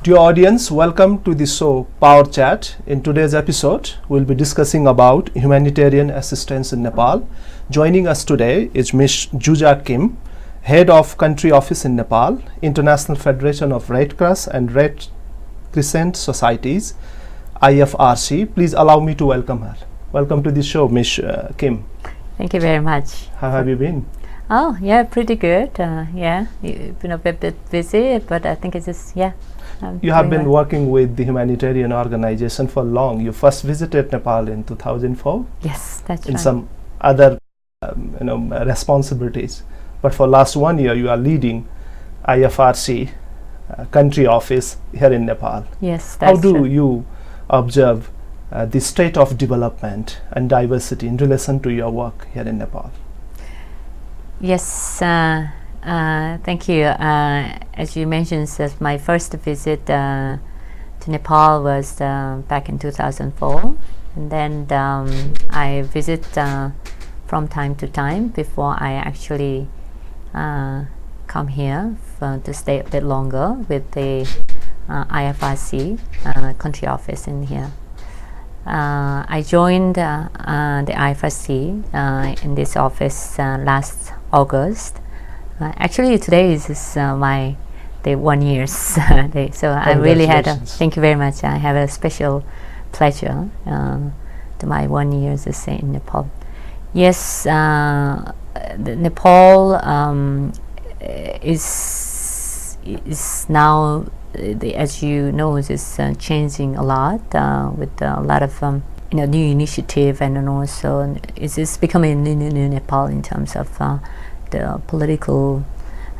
Dear audience, welcome to the show POWERchat. In today's episode, we'll be discussing about humanitarian assistance in Nepal. Joining us today is Ms. Juja Kim, Head of Country Office in Nepal, International Federation of Red Cross and Red Crescent Societies, IFRC. Please allow me to welcome her. Welcome to the show, Ms. Kim. Thank you very much. How have you been? Oh, yeah, pretty good. You've been a bit busy, but I think it's just, You have been working with the humanitarian organization for long. You first visited Nepal in 2004. Yes, that's in right. some other responsibilities. But for last 1 year, you are leading IFRC country office here in Nepal. Yes, that's How do true. you observe the state of development and diversity in relation to your work here in Nepal? Yes, thank you. As you mentioned, my first visit to Nepal was back in 2004. And then I visit from time to time before I actually come here to stay a bit longer with the IFRC country office in here. I joined the IFRC in this office last August. Actually, today is my 1 year day, so I really had thank you very much. I have a special pleasure to my 1 year stay in Nepal. Yes, Nepal is now, as you know, is changing a lot with a lot of new initiative, and then also it's becoming a new Nepal in terms of the political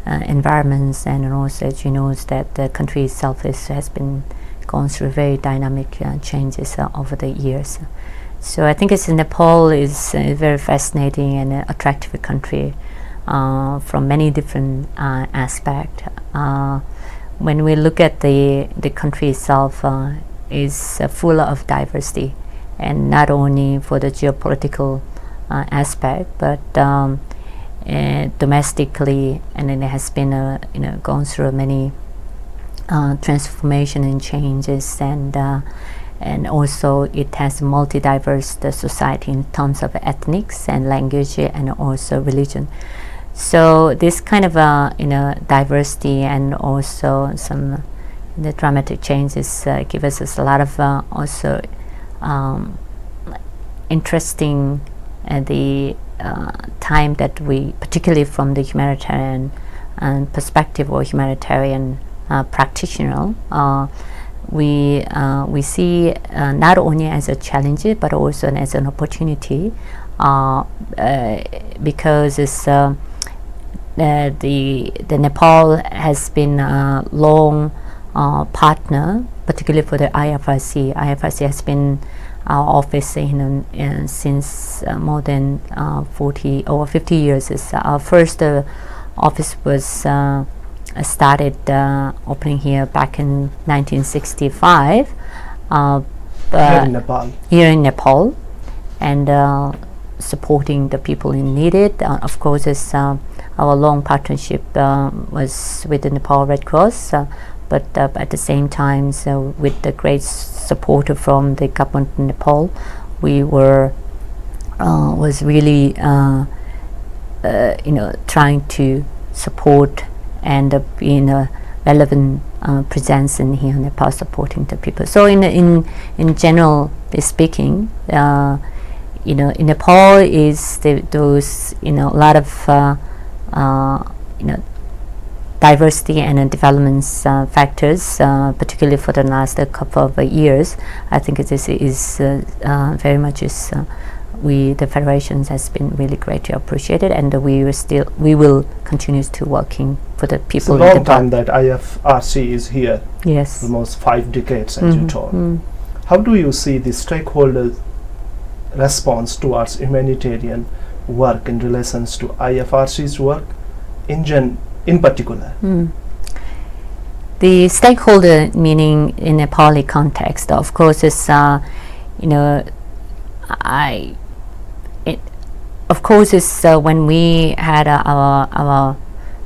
environments, and also, as you know, is that the country itself has been going through very dynamic changes over the years. So I think Nepal is a very fascinating and attractive country from many different aspects. When we look at the country itself, is full of diversity, and not only for the geopolitical aspect, but domestically, and then it has been gone through many transformation and changes, and also it has multi-diverse society in terms of ethnics and language and also religion. So this kind of diversity and also some dramatic changes give us a lot of also interesting the time that we, particularly from the humanitarian perspective or humanitarian practitioner, we see not only as a challenge but also as an opportunity, because it's the Nepal has been a long partner, particularly for the IFRC. IFRC has been our office since more than over 50 years. Our first office was started opening here back in 1965 here in Nepal, and supporting the people in need. Of course, our long partnership was with the Nepal Red Cross, but at the same time, with the great support from the government of Nepal, we was really trying to support and being a relevant presence in here in Nepal, supporting the people. So in general speaking, in Nepal is those a lot of diversity and development factors, particularly for the last couple of years. I think this is very much the federations has been really greatly appreciated, and we will continue to working for the people. It's a long time that IFRC is here. Yes, almost 5 decades, as you told. How do you see the stakeholders' response towards humanitarian work in relations to IFRC's work in particular? The stakeholder meaning in a Nepali context, of course, is of course, it's when we had our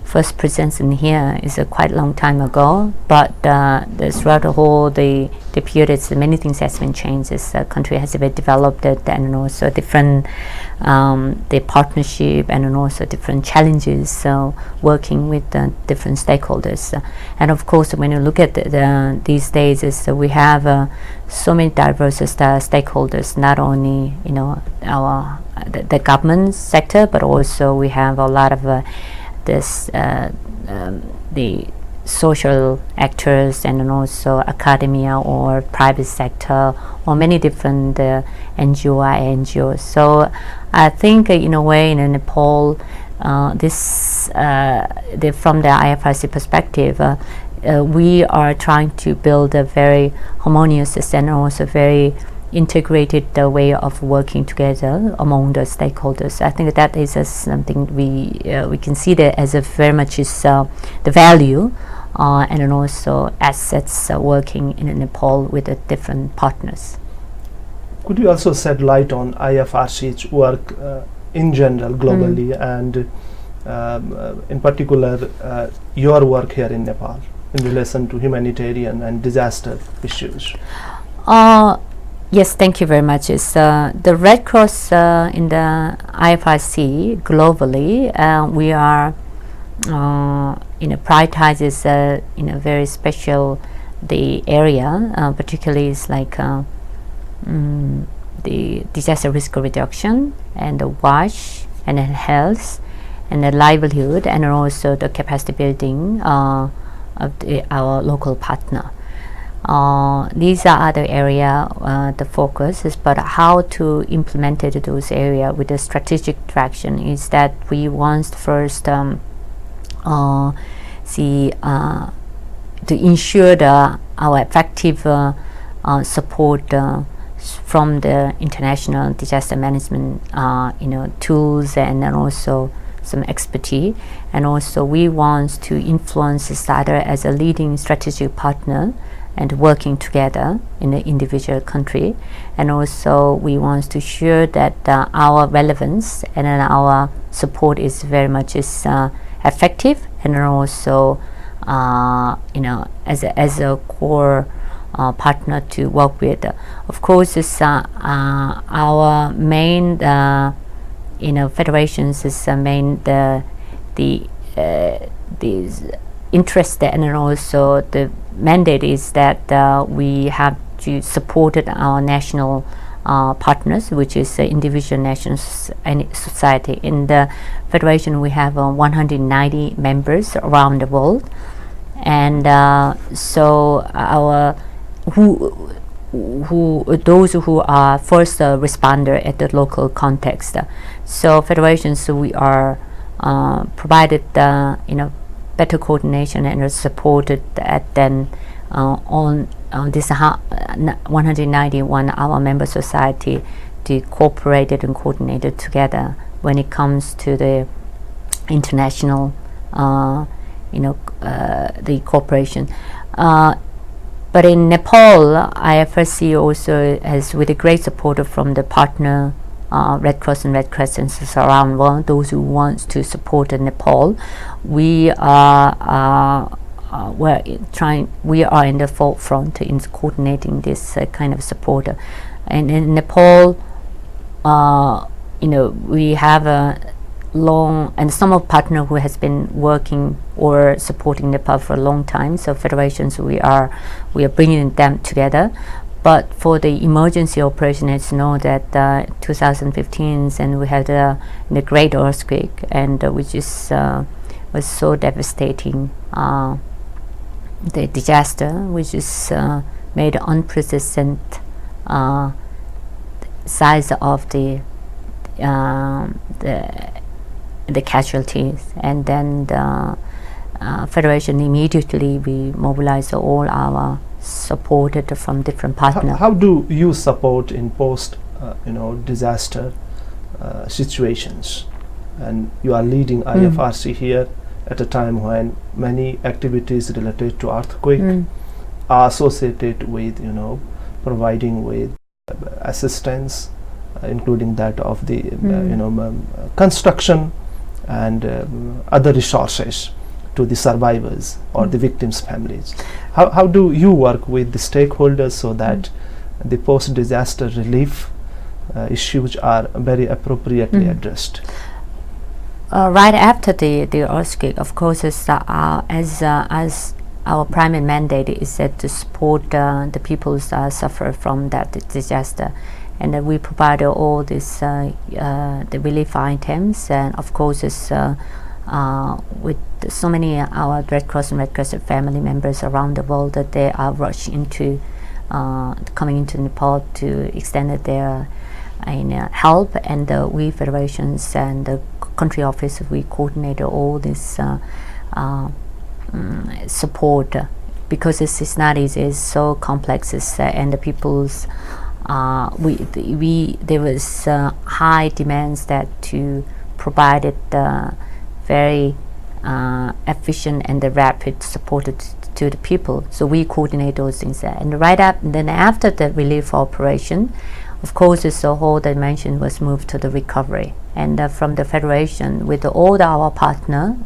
first presence in here is a quite long time ago, but throughout the whole the period, many things has been changed. The country has been developed, and also different the partnership, and also different challenges working with different stakeholders. And of course, when you look at these days, we have so many diverse stakeholders, not only our the government sector, but also we have a lot of the social actors, and then also academia or private sector, or many different NGOs. So I think in a way in Nepal, from the IFRC perspective, we are trying to build a very harmonious and also very integrated way of working together among the stakeholders. I think that is something we consider as a very much is the value and then also assets working in Nepal with the different partners. Could you also shed light on IFRC's work in general globally, and in particular your work here in Nepal in relation to humanitarian and disaster issues? Yes, thank you very much. It's the Red Cross in the IFRC globally. We are prioritizes in a very special the area, particularly is like the disaster risk reduction, and the WASH, and then health, and the livelihood, and also the capacity building of our local partner. These are other area the focus is, but how to implement those area with a strategic direction is that we want first see to ensure our effective support from the international disaster management tools, and then also some expertise, and also we want to influence SADR as a leading strategic partner and working together in the individual country, and also we want to ensure that our relevance and then our support is very much effective, and also as a core partner to work with. Of course, our main federations is main the interest, and also the mandate is that we have to support our national partners, which is individual nations and society. In the federation, we have 190 members around the world, and so our those who are first responder at the local context. So federations, we are provided better coordination and supported at then on this 191 our member society to cooperate and coordinate together when it comes to the international the cooperation. But in Nepal, IFRC also has, with a great support from the partner Red Cross and Red Crescents around the world, those who want to support Nepal, we are we are in the forefront in coordinating this kind of support. And in Nepal, we have a long, and some of partner who has been working or supporting Nepal for a long time. So federations, we are bringing them together. But for the emergency operation, it's known that 2015, and we had the great earthquake, and which is was so devastating. The disaster, which is made unprecedented size of the casualties, and then the federation immediately we mobilized all our supported from different partners. How do you support in post disaster situations? And you are leading IFRC here at a time when many activities related to earthquake are associated with providing with assistance, including that of the construction and other resources. to the survivors or the victims' families. How do you work with the stakeholders so that the post-disaster relief issues are very appropriately addressed? Right after the earthquake, of course, as our primary mandate is that to support the people suffer from that disaster, and we provide all this the relief items, and of course, with so many our Red Cross and Red Crescent family members around the world that they are rushed into coming into Nepal to extend their help, and we federations and the country office, we coordinate all this support because it's not easy, it's so complex, and the people's there was high demands that to provide it very efficient and the rapid support to the people. So we coordinate those things, and right up and then after the relief operation, of course, the whole dimension was moved to the recovery, and from the federation with all our partner,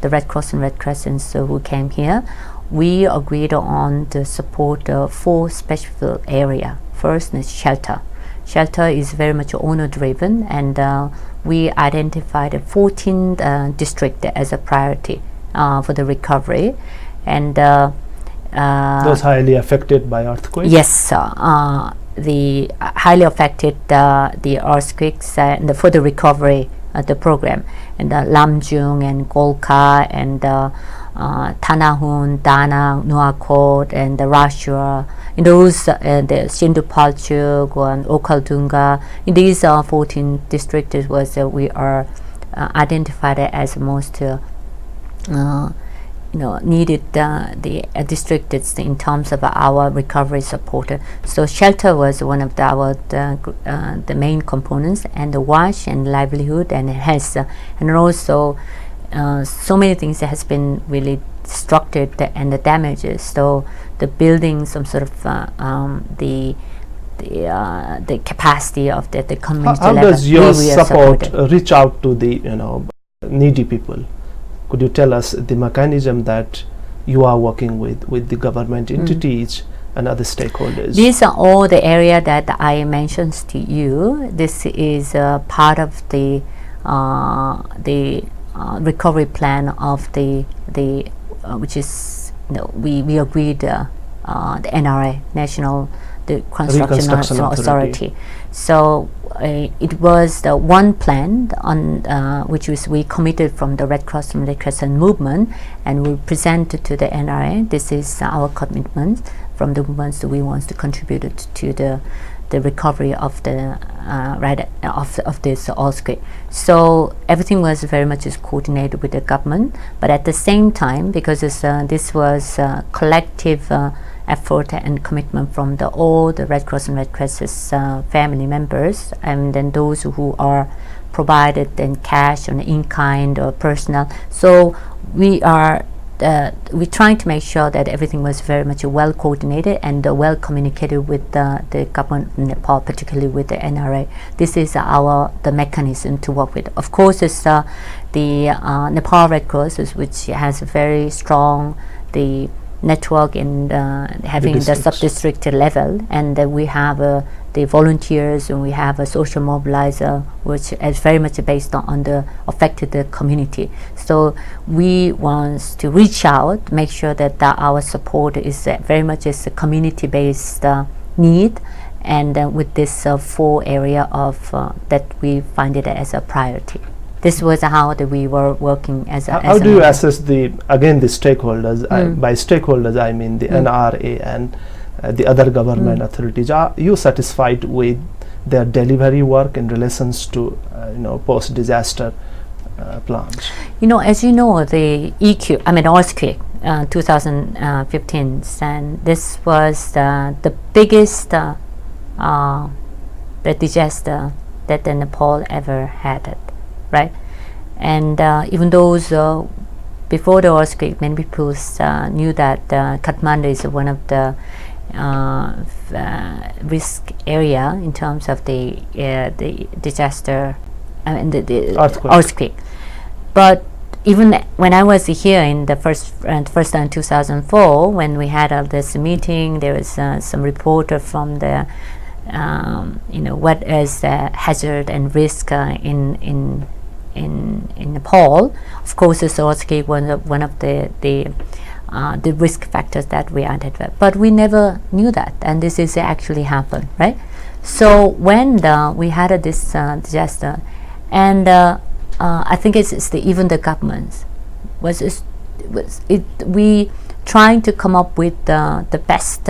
the Red Cross and Red Crescents who came here, we agreed on the support 4 special area. First is shelter. Shelter is very much owner driven, and we identified 14 districts as a priority for the recovery, and those highly affected by earthquake. Yes, the highly affected the earthquakes and for the recovery the program, and Lamjung and Golkha and Tanahun, Danang, Nuakot, and Rashua. In those, the Sindupalchuk and Okaldunga, in these 14 districts was we are identified as most needed the districts in terms of our recovery support. So shelter was one of the main components, and the wash and livelihood and health, and also so many things that has been really destructed and the damages. So the building some sort of the capacity of the community how level. does your support reach out to the needy people? Could you tell us the mechanism that you are working with the government entities and other stakeholders? These are all the area that I mentioned to you. This is part of the recovery plan of the which is we agreed the NRA, National the Reconstruction Authority. So it was the one plan on which we committed from the Red Cross and Red Crescent movement, and we presented to the NRA. This is our commitment from the movements that we want to contribute to the recovery of the of this earthquake. So everything was very much coordinated with the government, but at the same time, because this was collective effort and commitment from all the Red Cross and Red Crescent's family members, and then those who are provided in cash or in kind or personal. So we're trying to make sure that everything was very much well coordinated and well communicated with the government of Nepal, particularly with the NRA. This is the mechanism to work with. Of course, it's the Nepal Red Cross, which has a very strong network in having the sub-district level, and we have the volunteers, and we have a social mobilizer, which is very much based on the affected community. So we want to reach out, make sure that our support is very much as a community-based need, and with this 4 area of that we find it as a priority. This was how we were working as a. How do you assess the stakeholders? By stakeholders, I mean the NRA and the other government authorities. Are you satisfied with their delivery work in relations to post-disaster plans? As you know, the earthquake, 2015, and this was the biggest the disaster that the Nepal ever had. Right, and even though before the earthquake, many people knew that Kathmandu is one of the risk area in terms of the disaster, the earthquake. But even when I was here in the first time in 2004, when we had this meeting, there was some reporter from the what is the hazard and risk in Nepal. Of course, it's also one of the risk factors that we identified, but we never knew that, and this is actually happened, right? So when we had this disaster, and I think it's even the governments we trying to come up with the best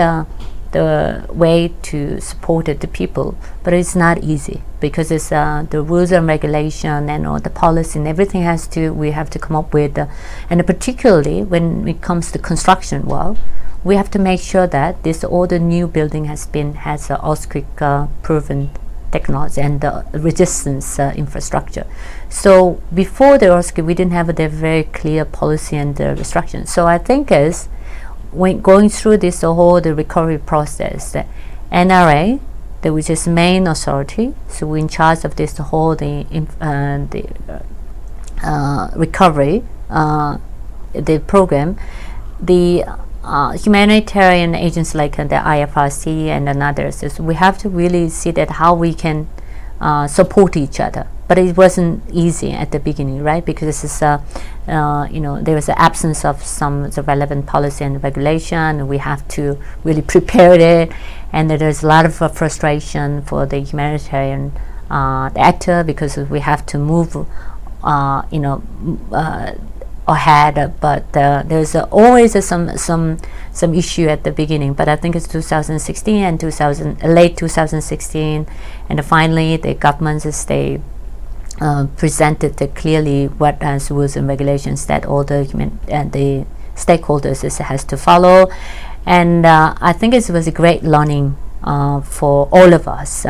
the way to support the people, but it's not easy because it's the rules and regulation and all the policy and everything we have to come up with, and particularly when it comes to construction work, we have to make sure that all the new building has earthquake proven technology and the resistance infrastructure. So before the earthquake, we didn't have a very clear policy and restrictions. So I think when going through the recovery process, the NRA, which is main authority, so we're in charge of this recovery, the program, the humanitarian agents like the IFRC and others, so we have to really see that how we can support each other. But it wasn't easy at the beginning, right? Because this is there was an absence of the relevant policy and regulation. We have to really prepare it, and there's a lot of frustration for the humanitarian actor because we have to move ahead, but there's always some issue at the beginning. But I think it's 2016 and late 2016, and finally the governments presented clearly what rules and regulations that all the stakeholders has to follow, and I think it was a great learning for all of us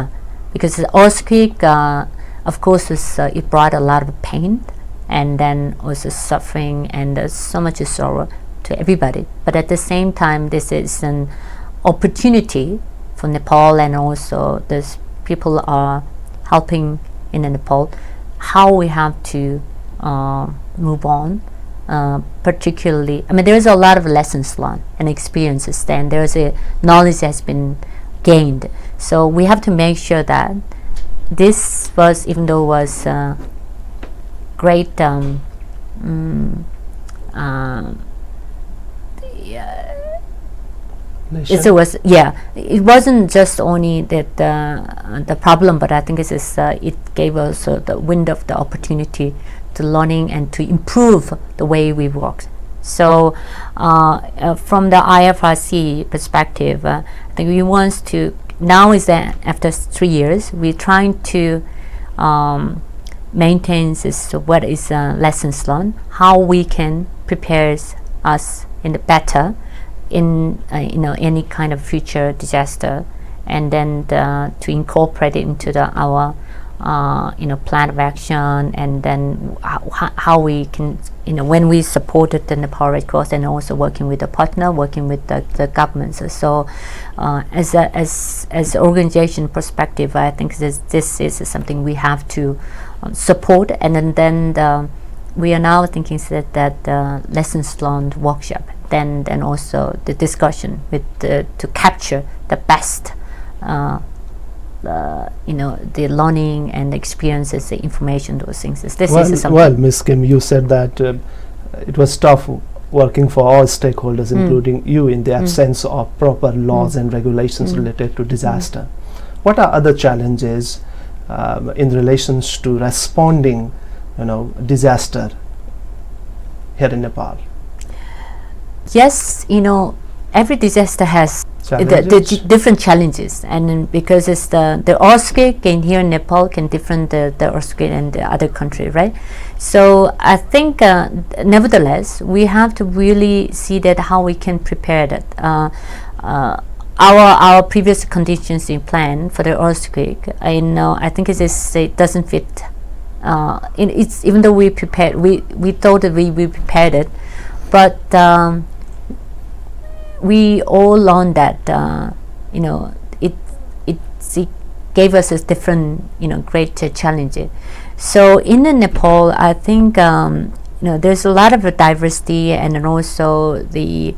because the earthquake, of course, it brought a lot of pain and then also suffering and so much sorrow to everybody. But at the same time, this is an opportunity for Nepal, and also these people are helping in Nepal how we have to move on. Particularly, there is a lot of lessons learned and experiences. Then there is a knowledge has been gained. So we have to make sure that this was, even though it was great it wasn't just only that the problem, but I think it gave us the wind of the opportunity to learning and to improve the way we work. So from the IFRC perspective, I think we want to now is that after 3 years we're trying to maintain this what is lessons learned, how we can prepare us in the better in any kind of future disaster, and then to incorporate it into our plan of action, and then how we can when we supported the Nepal Red Cross and also working with the partner, working with the governments. So as organization perspective, I think this is something we have to support, and then we are now thinking that lessons learned workshop, then also the discussion with to capture the best the learning and the experiences, the information, those things. This is something. Well, Ms. Kim, you said that it was tough working for all stakeholders, including you, in the absence of proper laws and regulations related to disaster. What are other challenges in relations to responding, disaster here in Nepal? Yes, every disaster has the different challenges, and because it's the earthquake in here in Nepal can different the earthquake in the other country, right? So I think nevertheless we have to really see that how we can prepare that. Our previous contingency plan for the earthquake, I think it doesn't fit. It's even though we prepared, we thought that we prepared it, but we all learned that it gave us a different great challenge. So in Nepal, I think there's a lot of diversity, and then also the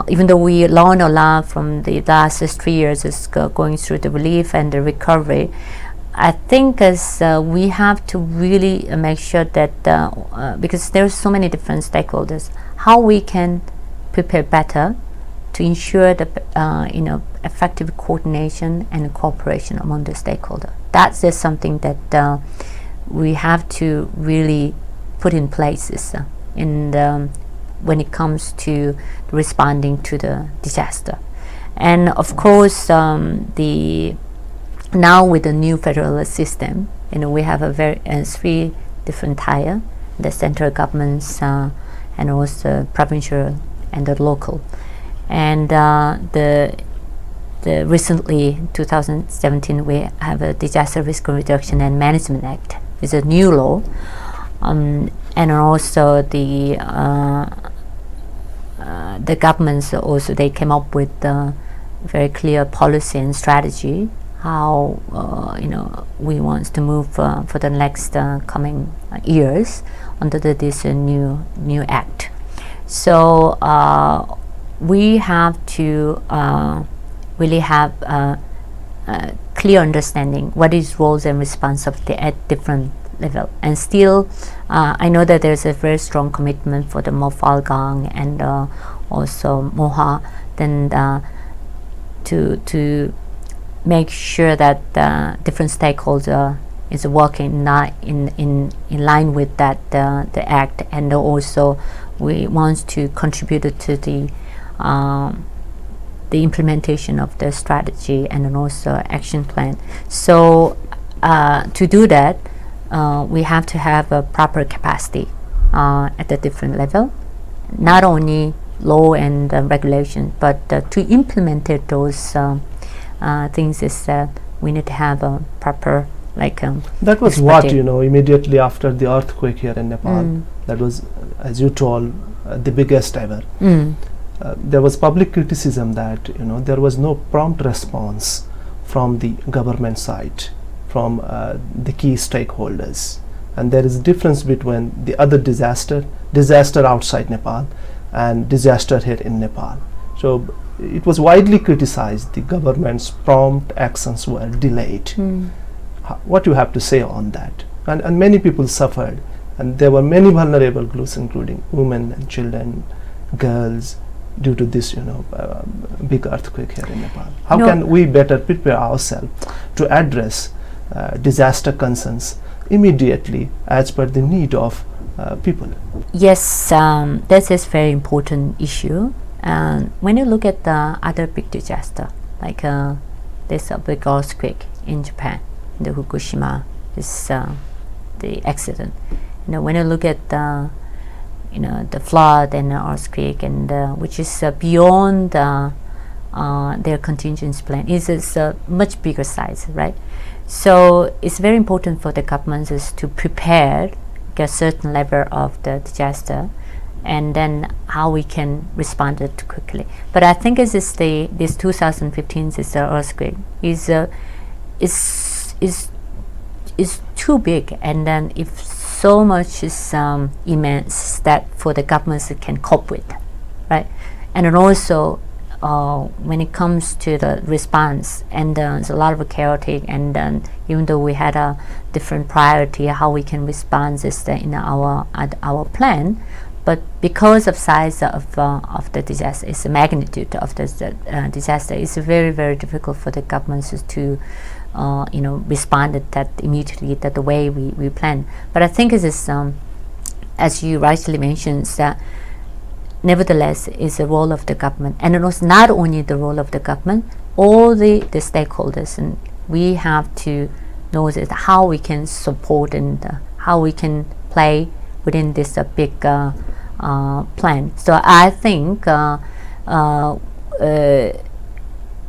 even though we learn a lot from the last 3 years is going through the relief and the recovery, I think as we have to really make sure that because there's so many different stakeholders, how we can prepare better to ensure the effective coordination and cooperation among the stakeholders. That is something that we have to really put in place when it comes to responding to the disaster. And of course, now with the new federal system, we have a 3 different tier: the central governments and also provincial and the local. And the recently 2017 we have a Disaster Risk Reduction and Management Act. It's a new law, and also the governments also, they came up with very clear policy and strategy how we want to move for the next coming years under this new act. So we have to really have a clear understanding what is roles and responsibility at different level. And still, I know that there's a very strong commitment for the Mofalgang and also Moha, then to make sure that different stakeholder is working in line with that the act, and also we want to contribute to the implementation of the strategy and then also action plan. So to do that, we have to have a proper capacity at the different level, not only law and regulation, but to implement those things is we need to have a proper that was what immediately after the earthquake here in Nepal. That was, as you told, the biggest ever. There was public criticism that there was no prompt response from the government side, from the key stakeholders, and there is a difference between the other disaster outside Nepal and disaster here in Nepal. So it was widely criticized the government's prompt actions were delayed. What you have to say on that? And many people suffered, and there were many vulnerable groups, including women and children, girls, due to this big earthquake here in Nepal. How can we better prepare ourselves to address disaster concerns immediately as per the need of people? Yes, that is very important issue. When you look at the other big disaster, like this big earthquake in Japan, the Fukushima, this the accident. When you look at the flood and the earthquake, and which is beyond their contingency plan, is a much bigger size, right? So it's very important for the governments is to prepare a certain level of the disaster, and then how we can respond it quickly. But I think this 2015 is earthquake is too big, and then if so much is immense that for the governments can cope with, right? And then also when it comes to the response, and it's a lot of chaotic, and then even though we had a different priority how we can respond is in our plan, but because of size of the disaster, it's the magnitude of the disaster, it's very, very difficult for the governments to respond that immediately that the way we plan. But I think it is, as you rightly mentioned, that nevertheless is the role of the government, and it was not only the role of the government, all the stakeholders, and we have to know that how we can support and how we can play within this big plan. So I think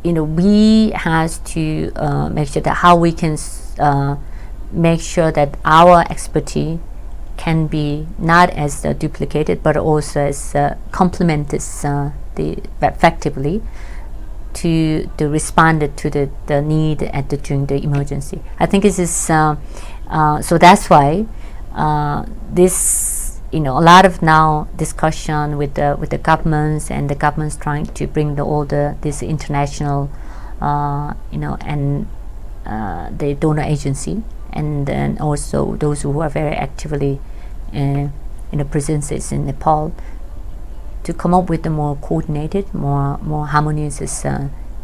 we has to make sure that how we can make sure that our expertise can be not as duplicated, but also as complemented effectively to respond to the need during the emergency. I think this is so that's why this a lot of now discussion with the governments, and the governments trying to bring all this international, and the donor agency, and then also those who are very actively presences in Nepal, to come up with a more coordinated, more harmonious,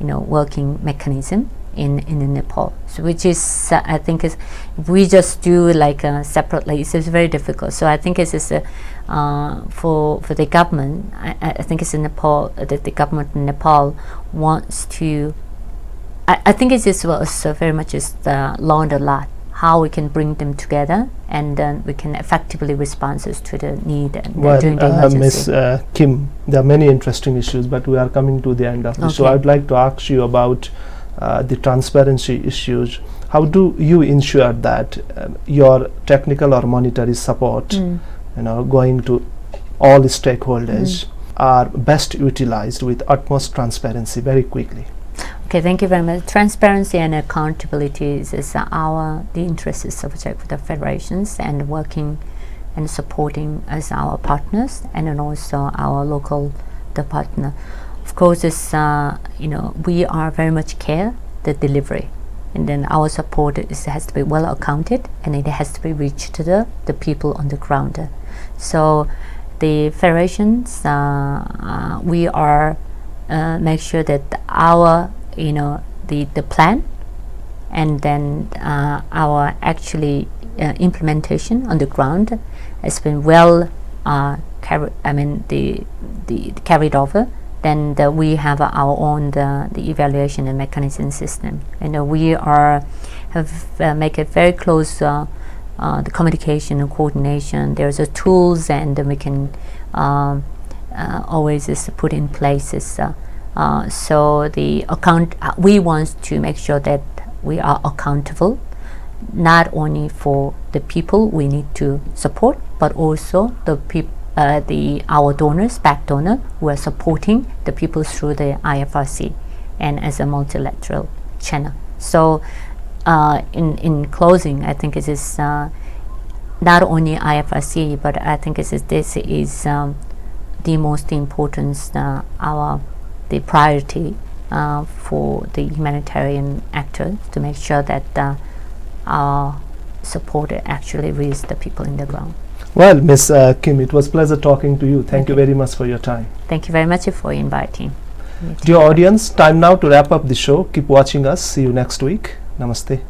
working mechanism in Nepal. So which is, I think, is, if we just do like separately, it's very difficult. So I think it's for the government. I think it's in Nepal that the government in Nepal wants to. I think it's very much learned a lot how we can bring them together, and then we can effectively respond to the need during the emergency. Ms. Kim, there are many interesting issues, but we are coming to the end of this. So I'd like to ask you about the transparency issues. How do you ensure that your technical or monetary support, going to all the stakeholders, are best utilized with utmost transparency very quickly? Okay, thank you very much. Transparency and accountability is the interests of the federations, and working and supporting as our partners, and then also our local partner. Of course, we are very much care the delivery, and then our support has to be well accounted, and it has to be reached to the people on the ground. So the federations, we are make sure that our the plan, and then our actually implementation on the ground has been well carried over. Then we have our own the evaluation and mechanism system, and we have make it very close the communication and coordination. There's tools, and we can always put in places. So the account, we want to make sure that we are accountable, not only for the people we need to support, but also the people, our donors, back donor, who are supporting the people through the IFRC and as a multilateral channel. So in closing, I think it is not only IFRC, but I think this is the most important, the priority for the humanitarian actors, to make sure that our support actually reaches the people in the ground. Well, Ms. Kim, it was a pleasure talking to you. Thank you very much for your time. Thank you very much for inviting me. Dear audience, time now to wrap up the show. Keep watching us. See you next week. Namaste.